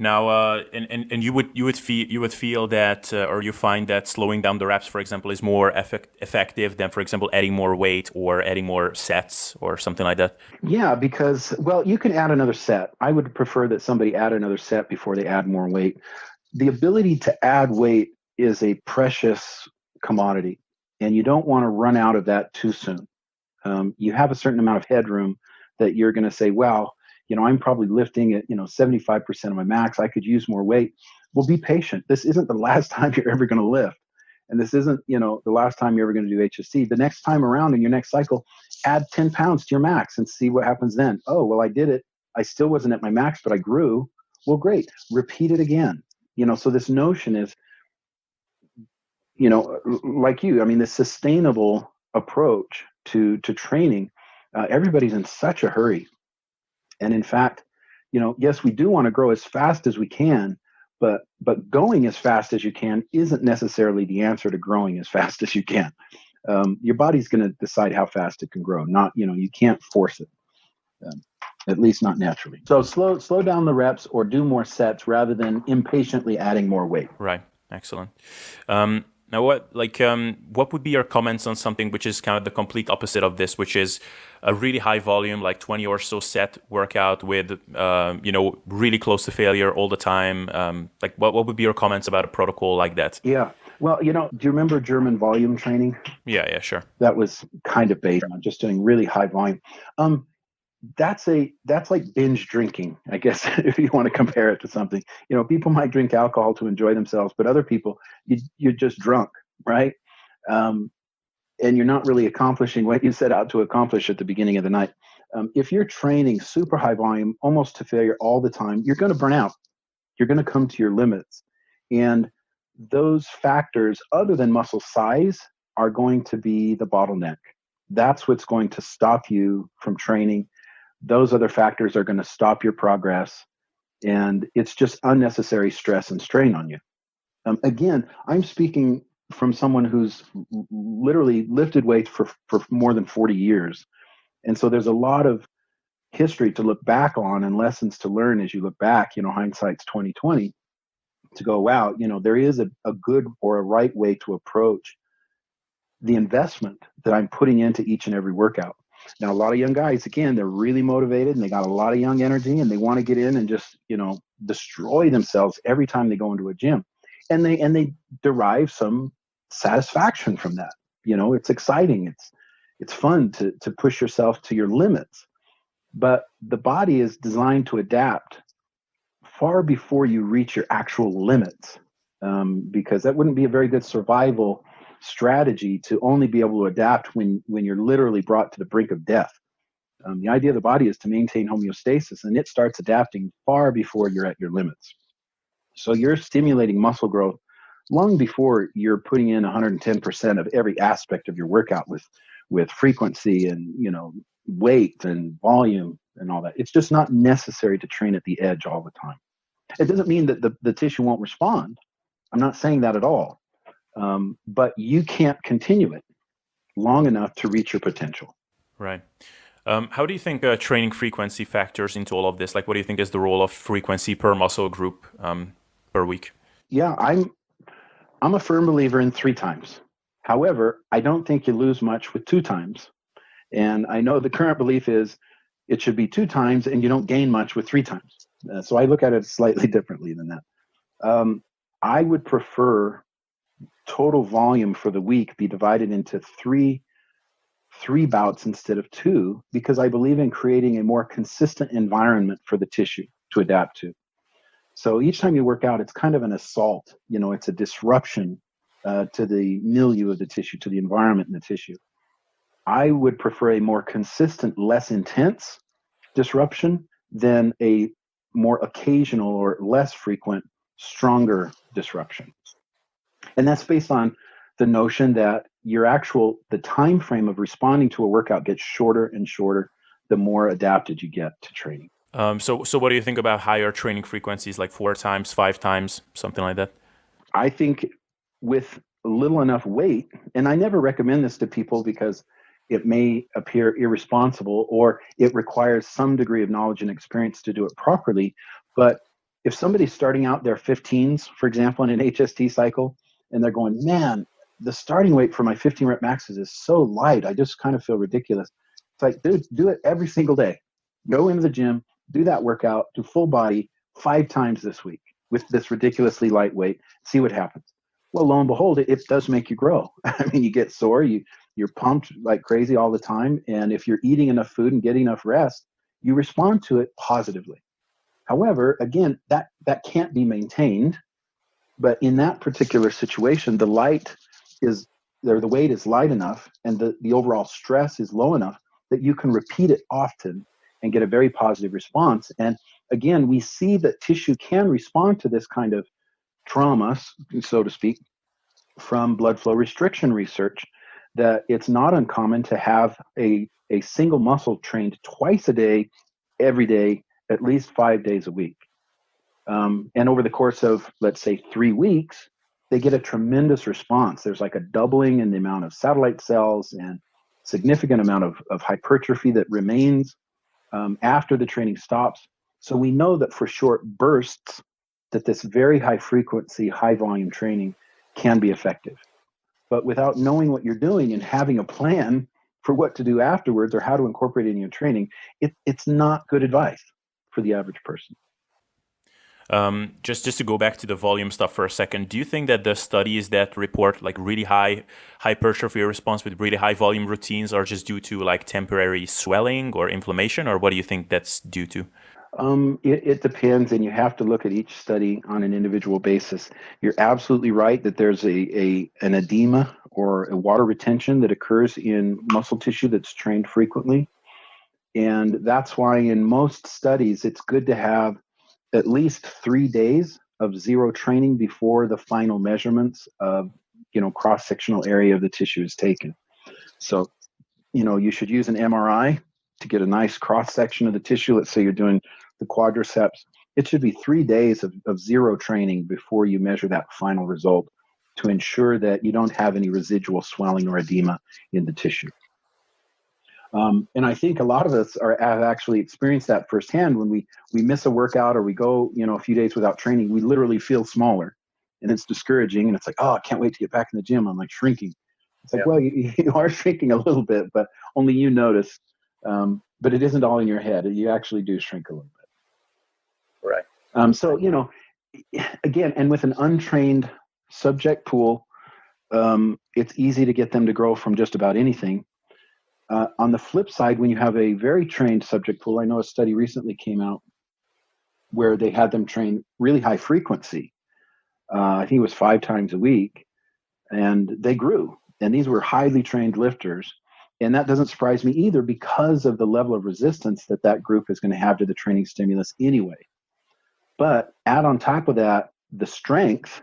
[SPEAKER 1] Now, and you would feel that, or you find that slowing down the reps, for example, is more effective than, for example, adding more weight or adding more sets or something like that.
[SPEAKER 2] Yeah, because you can add another set. I would prefer that somebody add another set before they add more weight. The ability to add weight is a precious commodity, and you don't want to run out of that too soon. You have a certain amount of headroom that you're going to say, well, I'm probably lifting at, 75% of my max. I could use more weight. Well, be patient. This isn't the last time you're ever going to lift. And this isn't, the last time you're ever going to do HST. The next time around in your next cycle, add 10 pounds to your max and see what happens then. Oh, well, I did it. I still wasn't at my max, but I grew. Well, great. Repeat it again. So this notion is, like the sustainable approach to training, everybody's in such a hurry. And in fact, yes, we do want to grow as fast as we can, but going as fast as you can isn't necessarily the answer to growing as fast as you can. Your body's going to decide how fast it can grow. Not, you can't force it, at least not naturally. So slow down the reps or do more sets rather than impatiently adding more weight.
[SPEAKER 1] Right. Excellent. Now, what would be your comments on something which is kind of the complete opposite of this, which is a really high volume, like 20 or so set workout with, really close to failure all the time? What would be your comments about a protocol like that?
[SPEAKER 2] Yeah. Well, do you remember German volume training?
[SPEAKER 1] Yeah, sure.
[SPEAKER 2] That was kind of based on just doing really high volume. That's like binge drinking, I guess, if you want to compare it to something. People might drink alcohol to enjoy themselves, but other people, you're just drunk, right? And you're not really accomplishing what you set out to accomplish at the beginning of the night. If you're training super high volume, almost to failure all the time, you're going to burn out. You're going to come to your limits. And those factors, other than muscle size, are going to be the bottleneck. That's what's going to stop you from training. Those other factors are going to stop your progress. And it's just unnecessary stress and strain on you. Again, I'm speaking from someone who's literally lifted weights for more than 40 years. And so there's a lot of history to look back on and lessons to learn as you look back. Hindsight's 2020, to go, wow, there is a good or a right way to approach the investment that I'm putting into each and every workout. Now, a lot of young guys, again, they're really motivated and they got a lot of young energy and they want to get in and just, destroy themselves every time they go into a gym. And they derive some satisfaction from that. It's exciting. It's fun to push yourself to your limits. But the body is designed to adapt far before you reach your actual limits, because that wouldn't be a very good survival strategy to only be able to adapt when you're literally brought to the brink of death. The idea of the body is to maintain homeostasis, and it starts adapting far before you're at your limits. So you're stimulating muscle growth long before you're putting in 110% of every aspect of your workout with frequency and weight and volume and all that. It's just not necessary to train at the edge all the time. It doesn't mean that the tissue won't respond. I'm not saying that at all. But you can't continue it long enough to reach your potential.
[SPEAKER 1] Right. How do you think training frequency factors into all of this? What do you think is the role of frequency per muscle group per week?
[SPEAKER 2] Yeah, I'm a firm believer in 3 times. However, I don't think you lose much with 2 times. And I know the current belief is it should be 2 times and you don't gain much with 3 times. So I look at it slightly differently than that. I would prefer total volume for the week be divided into three bouts instead of 2, because I believe in creating a more consistent environment for the tissue to adapt to. So each time you work out, it's kind of an assault. It's a disruption to the milieu of the tissue, to the environment in the tissue. I would prefer a more consistent, less intense disruption than a more occasional or less frequent, stronger disruption. And that's based on the notion that the time frame of responding to a workout gets shorter and shorter the more adapted you get to training.
[SPEAKER 1] So what do you think about higher training frequencies, like 4 times, 5 times, something like that?
[SPEAKER 2] I think with little enough weight, and I never recommend this to people because it may appear irresponsible or it requires some degree of knowledge and experience to do it properly. But if somebody's starting out their 15s, for example, in an HST cycle, and they're going, man, the starting weight for my 15 rep maxes is so light, I just kind of feel ridiculous. It's like, dude, do it every single day. Go into the gym, do that workout, do full body 5 times this week with this ridiculously light weight, see what happens. Well, lo and behold, it does make you grow. I mean, you get sore, you're pumped like crazy all the time. And if you're eating enough food and getting enough rest, you respond to it positively. However, again, that can't be maintained. But in that particular situation, the weight is light enough and the overall stress is low enough that you can repeat it often and get a very positive response. And again, we see that tissue can respond to this kind of trauma, so to speak, from blood flow restriction research, that it's not uncommon to have a single muscle trained twice a day, every day, at least 5 days a week. And over the course of, let's say, 3 weeks, they get a tremendous response. There's like a doubling in the amount of satellite cells and significant amount of hypertrophy that remains after the training stops. So we know that for short bursts, that this very high frequency, high volume training can be effective. But without knowing what you're doing and having a plan for what to do afterwards or how to incorporate it in your training, it's not good advice for the average person.
[SPEAKER 1] Just to go back to the volume stuff for a second, do you think that the studies that report like really high hypertrophy response with really high volume routines are just due to like temporary swelling or inflammation, or what do you think that's due to?
[SPEAKER 2] It depends, and you have to look at each study on an individual basis. You're absolutely right that there's an edema or a water retention that occurs in muscle tissue that's trained frequently. And that's why in most studies, it's good to have at least 3 days of zero training before the final measurements of, cross-sectional area of the tissue is taken. So, you should use an MRI to get a nice cross-section of the tissue. Let's say you're doing the quadriceps. It should be 3 days of zero training before you measure that final result to ensure that you don't have any residual swelling or edema in the tissue. And I think a lot of us have actually experienced that firsthand. When we miss a workout or we go, a few days without training, we literally feel smaller, and it's discouraging. And it's like, oh, I can't wait to get back in the gym. I'm like shrinking. It's like, well, you are shrinking a little bit, but only you notice. But it isn't all in your head. You actually do shrink a little bit.
[SPEAKER 1] Right.
[SPEAKER 2] So, again, and with an untrained subject pool, it's easy to get them to grow from just about anything. On the flip side, when you have a very trained subject pool, I know a study recently came out where they had them train really high frequency. I think it was 5 times a week, and they grew. And these were highly trained lifters. And that doesn't surprise me either because of the level of resistance that group is going to have to the training stimulus anyway. But add on top of that, the strength,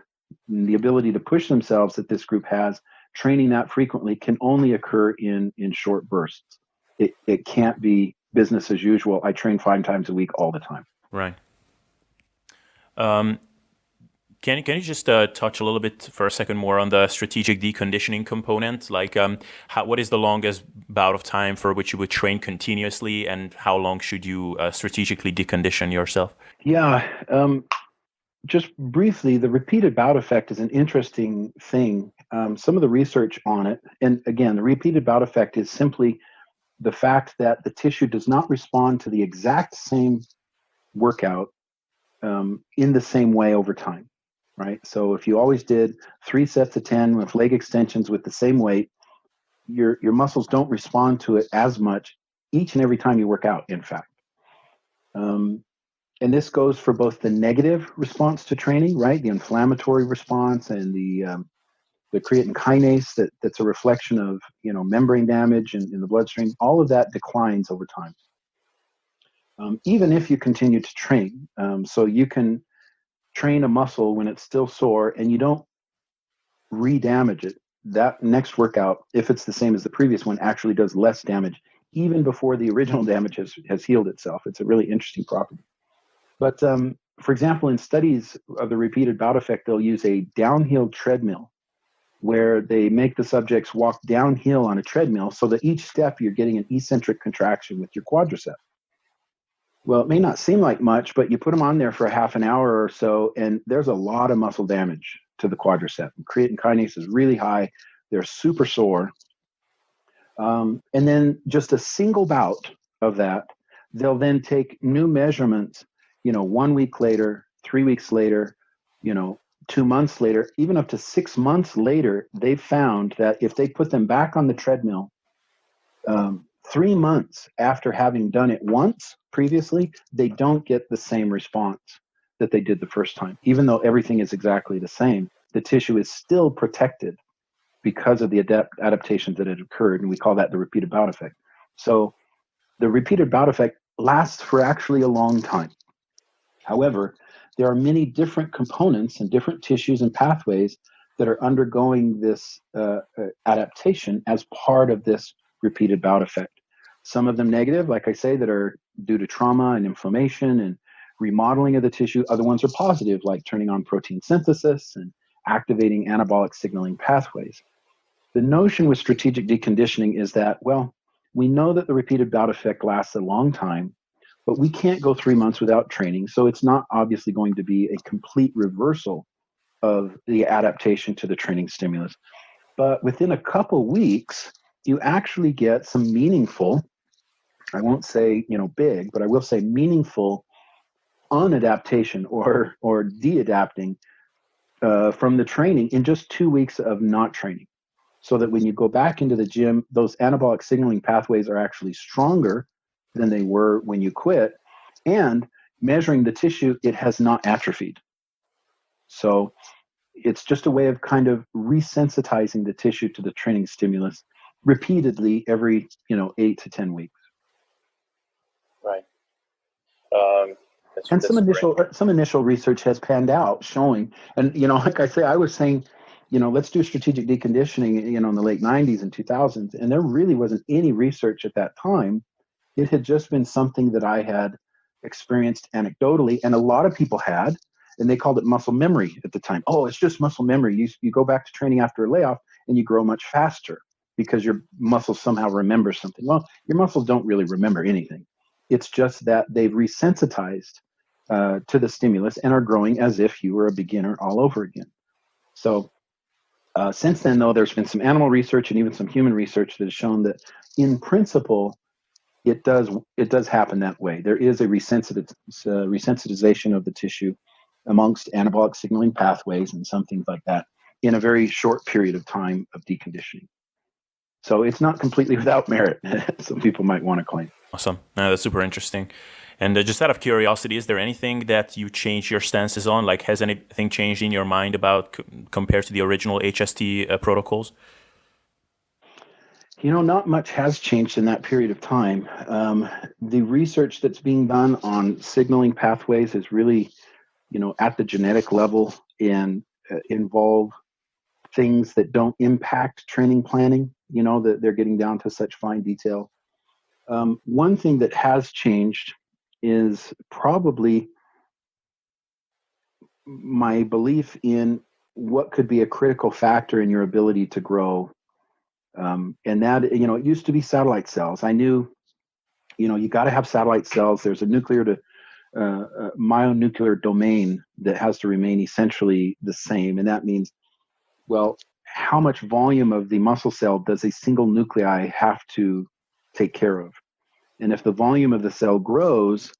[SPEAKER 2] the ability to push themselves that this group has, training that frequently can only occur in short bursts. It can't be business as usual. I train 5 times a week all the time.
[SPEAKER 1] Right. Can you just touch a little bit for a second more on the strategic deconditioning component? Like, what is the longest bout of time for which you would train continuously, and how long should you strategically decondition yourself?
[SPEAKER 2] Yeah. Just briefly, the repeated bout effect is an interesting thing. Some of the research on it, and again, the repeated bout effect is simply the fact that the tissue does not respond to the exact same workout in the same way over time, right? So if you always did 3 sets of 10 with leg extensions with the same weight, your muscles don't respond to it as much each and every time you work out, in fact. And this goes for both the negative response to training, right? The inflammatory response and the creatine kinase that's a reflection of, membrane damage in the bloodstream. All of that declines over time. Even if you continue to train. So you can train a muscle when it's still sore and you don't re-damage it. That next workout, if it's the same as the previous one, actually does less damage even before the original damage has healed itself. It's a really interesting property. But for example, in studies of the repeated bout effect, they'll use a downhill treadmill where they make the subjects walk downhill on a treadmill so that each step you're getting an eccentric contraction with your quadricep. Well, it may not seem like much, but you put them on there for a half an hour or so, and there's a lot of muscle damage to the quadricep. And creatine kinase is really high. They're super sore. And then just a single bout of that, they'll then take new measurements, 1 week later, 3 weeks later, 2 months later, even up to 6 months later, they've found that if they put them back on the treadmill, 3 months after having done it once previously, they don't get the same response that they did the first time. Even though everything is exactly the same, the tissue is still protected because of the adaptations that had occurred, and we call that the repeated bout effect. So the repeated bout effect lasts for actually a long time. However, there are many different components and different tissues and pathways that are undergoing this adaptation as part of this repeated bout effect. Some of them negative, like I say, that are due to trauma and inflammation and remodeling of the tissue. Other ones are positive, like turning on protein synthesis and activating anabolic signaling pathways. The notion with strategic deconditioning is that, well, we know that the repeated bout effect lasts a long time, but we can't go 3 months without training. So it's not obviously going to be a complete reversal of the adaptation to the training stimulus. But within a couple weeks, you actually get some meaningful, I won't say, big, but I will say meaningful unadaptation or de-adapting from the training in just 2 weeks of not training. So that when you go back into the gym, those anabolic signaling pathways are actually stronger than they were when you quit. And measuring the tissue, it has not atrophied. So it's just a way of kind of resensitizing the tissue to the training stimulus repeatedly every 8 to 10 weeks.
[SPEAKER 1] Right.
[SPEAKER 2] And some initial research has panned out showing, and like I say, I was saying, let's do strategic deconditioning, in the late 90s and 2000s, and there really wasn't any research at that time. It had just been something that I had experienced anecdotally, and a lot of people had, and they called it muscle memory at the time. Oh, it's just muscle memory. You go back to training after a layoff and you grow much faster because your muscles somehow remember something. Well, your muscles don't really remember anything. It's just that they've resensitized to the stimulus and are growing as if you were a beginner all over again. So since then, though, there's been some animal research and even some human research that has shown that in principle, it does happen that way. There is a resensitization of the tissue amongst anabolic signaling pathways and some things like that in a very short period of time of deconditioning. So it's not completely without merit, some people might want to claim.
[SPEAKER 1] Awesome. That's super interesting. And just out of curiosity, is there anything that you changed your stances on? Like, has anything changed in your mind about compared to the original HST protocols?
[SPEAKER 2] Not much has changed in that period of time. The research that's being done on signaling pathways is really, at the genetic level and involve things that don't impact training planning, that they're getting down to such fine detail. One thing that has changed is probably my belief in what could be a critical factor in your ability to grow. And that, it used to be satellite cells. I knew, you got to have satellite cells. There's a nuclear to myonuclear domain that has to remain essentially the same. And that means, well, how much volume of the muscle cell does a single nuclei have to take care of? And if the volume of the cell grows,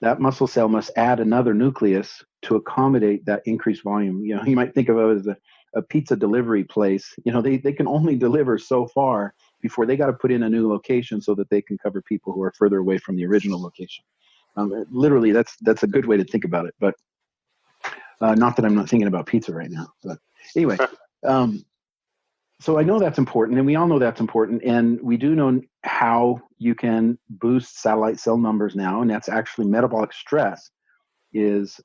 [SPEAKER 2] that muscle cell must add another nucleus to accommodate that increased volume. You might think of it as a pizza delivery place. They can only deliver so far before they got to put in a new location so that they can cover people who are further away from the original location. Literally, that's a good way to think about it. But not that I'm not thinking about pizza right now. But anyway, so I know that's important, and we all know that's important, and we do know how you can boost satellite cell numbers now, and that's actually metabolic stress is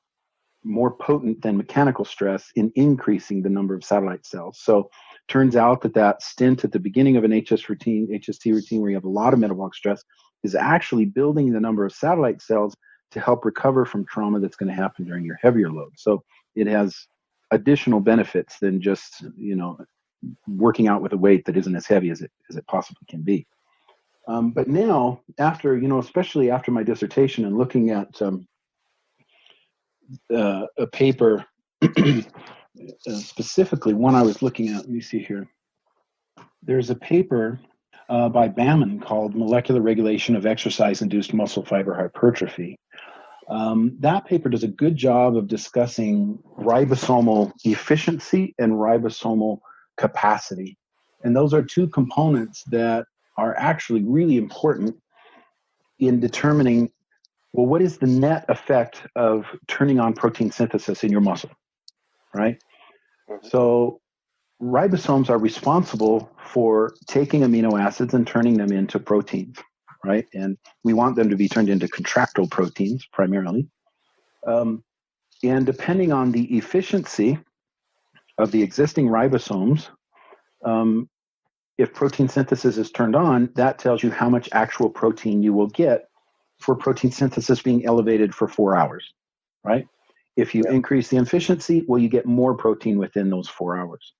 [SPEAKER 2] more potent than mechanical stress in increasing the number of satellite cells. So turns out that stint at the beginning of an HST routine where you have a lot of metabolic stress is actually building the number of satellite cells to help recover from trauma that's going to happen during your heavier load. So it has additional benefits than just, working out with a weight that isn't as heavy as it possibly can be. But now, after, especially after my dissertation and looking at a paper, specifically one I was looking at, let me see here. There's a paper by Baman called Molecular Regulation of Exercise-Induced Muscle Fiber Hypertrophy. That paper does a good job of discussing ribosomal efficiency and ribosomal capacity. And those are two components that are actually really important in determining, well, what is the net effect of turning on protein synthesis in your muscle, right? Mm-hmm. So ribosomes are responsible for taking amino acids and turning them into proteins, right? And we want them to be turned into contractile proteins primarily. And depending on the efficiency of the existing ribosomes, if protein synthesis is turned on, that tells you how much actual protein you will get for protein synthesis being elevated for 4 hours, right? If you increase the efficiency, well, you get more protein within those 4 hours.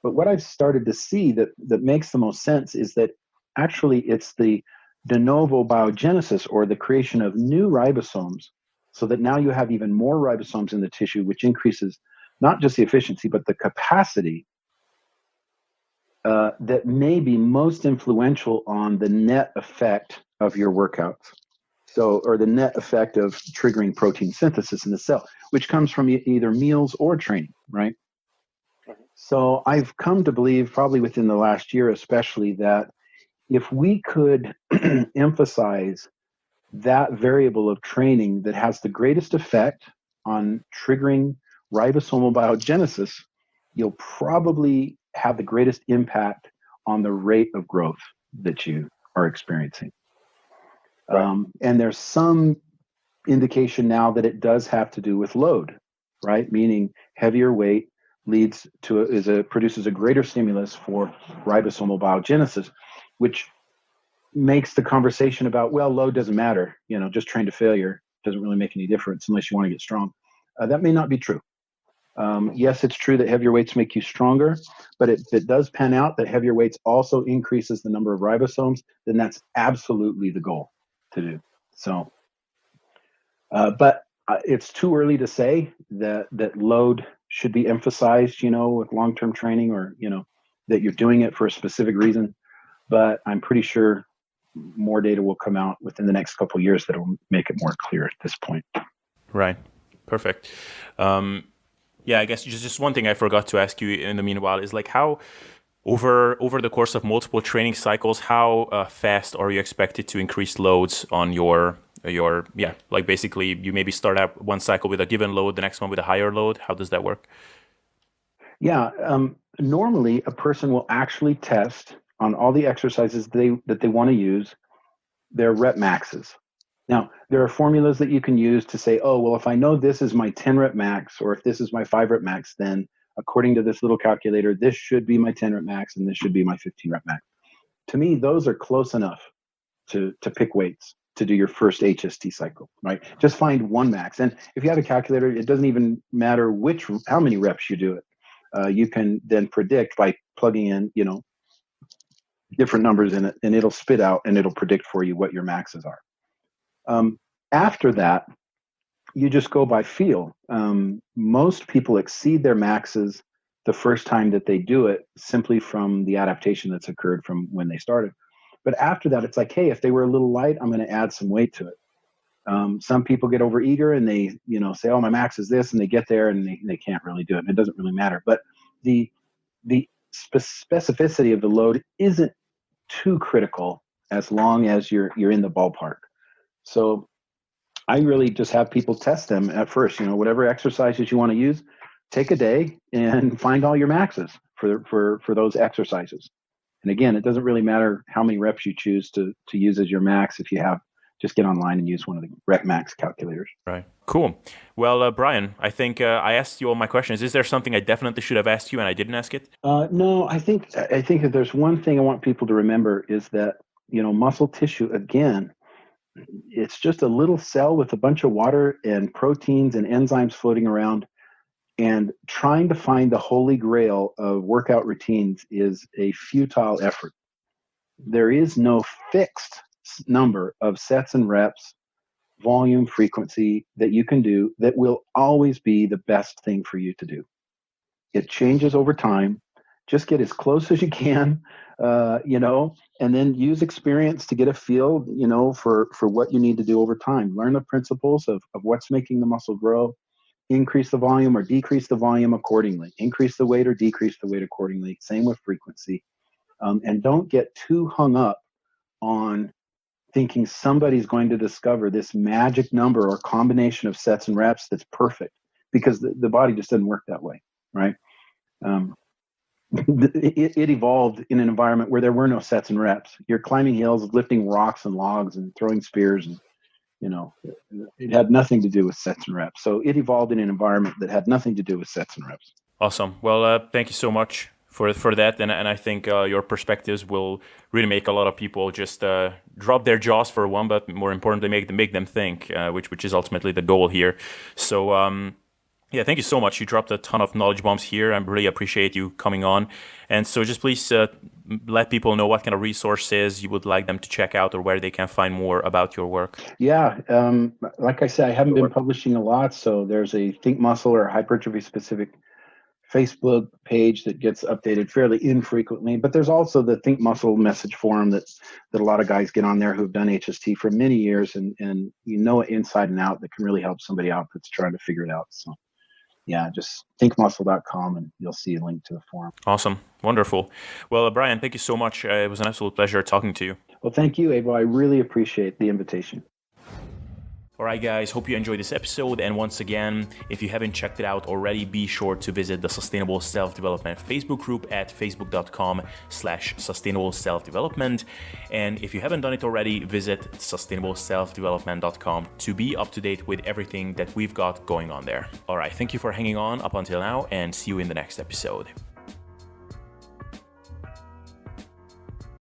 [SPEAKER 2] But what I've started to see that makes the most sense is that actually it's the de novo biogenesis, or the creation of new ribosomes, so that now you have even more ribosomes in the tissue, which increases not just the efficiency, but the capacity that may be most influential on the net effect of your workouts. So, or the net effect of triggering protein synthesis in the cell, which comes from either meals or training, right? So I've come to believe, probably within the last year especially, that if we could emphasize that variable of training that has the greatest effect on triggering ribosomal biogenesis, you'll probably have the greatest impact on the rate of growth that you are experiencing.
[SPEAKER 3] Right.
[SPEAKER 2] And there's some indication now that it does have to do with load, right? Meaning heavier weight produces a greater stimulus for ribosomal biogenesis, which makes the conversation about, well, load doesn't matter, just train to failure doesn't really make any difference unless you want to get strong. That may not be true. Yes, it's true that heavier weights make you stronger, but if it does pan out that heavier weights also increases the number of ribosomes, then that's absolutely the goal to do. So, but it's too early to say that load should be emphasized, with long-term training, or, that you're doing it for a specific reason. But I'm pretty sure more data will come out within the next couple of years that will make it more clear at this point.
[SPEAKER 1] Right. Perfect. Yeah, I guess just one thing I forgot to ask you in the meanwhile is like how over the course of multiple training cycles, how fast are you expected to increase loads on your like basically you maybe start out one cycle with a given load, the next one with a higher load. How does that work?
[SPEAKER 2] Yeah. Normally a person will actually test on all the exercises that they want to use their rep maxes. Now, there are formulas that you can use to say, oh, well, if I know this is my 10 rep max, or if this is my 5 rep max, then according to this little calculator, this should be my 10 rep max and this should be my 15 rep max. To me, those are close enough to pick weights to do your first HST cycle, right? Just find one max. And if you have a calculator, it doesn't even matter how many reps you do it. You can then predict by plugging in, different numbers in it, and it'll spit out and it'll predict for you what your maxes are. After that, you just go by feel. Most people exceed their maxes the first time that they do it, simply from the adaptation that's occurred from when they started. But after that, it's like, hey, if they were a little light, I'm going to add some weight to it. Some people get overeager and they, say, oh, my max is this, and they get there and they can't really do it. And it doesn't really matter. But the specificity of the load isn't too critical as long as you're in the ballpark. So I really just have people test them at first. Whatever exercises you want to use, take a day and find all your maxes for those exercises. And again, it doesn't really matter how many reps you choose to use as your max. If you have, just get online and use one of the rep max calculators.
[SPEAKER 1] Right. Cool. Well, Bryan, I think I asked you all my questions. Is there something I definitely should have asked you and I didn't ask it?
[SPEAKER 2] No, I think that there's one thing I want people to remember is that, muscle tissue, again, it's just a little cell with a bunch of water and proteins and enzymes floating around, and trying to find the holy grail of workout routines is a futile effort. There is no fixed number of sets and reps, volume, frequency that you can do that will always be the best thing for you to do. It changes over time. Just get as close as you can, and then use experience to get a feel, for what you need to do over time. Learn the principles of what's making the muscle grow, increase the volume or decrease the volume accordingly, increase the weight or decrease the weight accordingly. Same with frequency. And don't get too hung up on thinking somebody's going to discover this magic number or combination of sets and reps that's perfect, because the body just doesn't work that way, right? It evolved in an environment where there were no sets and reps. You're climbing hills, lifting rocks and logs and throwing spears, and it had nothing to do with sets and reps. So it evolved in an environment that had nothing to do with sets and reps.
[SPEAKER 1] Awesome. Well, thank you so much for that, and I think your perspectives will really make a lot of people just drop their jaws for one, but more importantly, make them think, which is ultimately the goal here. So. Yeah, thank you so much. You dropped a ton of knowledge bombs here. I really appreciate you coming on. And so just please let people know what kind of resources you would like them to check out or where they can find more about your work?
[SPEAKER 2] Yeah, like I said, I haven't been publishing a lot, so there's a Think Muscle or Hypertrophy Specific Facebook page that gets updated fairly infrequently, but there's also the Think Muscle message forum that a lot of guys get on there who've done HST for many years and you know it inside and out that can really help somebody out that's trying to figure it out. So yeah, just thinkmuscle.com and you'll see a link to the forum.
[SPEAKER 1] Awesome. Wonderful. Well, Bryan, thank you so much. It was an absolute pleasure talking to you.
[SPEAKER 2] Well, thank you, Abel. I really appreciate the invitation.
[SPEAKER 1] All right, guys, hope you enjoyed this episode. And once again, if you haven't checked it out already, be sure to visit the Sustainable Self-Development Facebook group at facebook.com/sustainable self-development. And if you haven't done it already, visit sustainableselfdevelopment.com to be up to date with everything that we've got going on there. All right, thank you for hanging on up until now and see you in the next episode.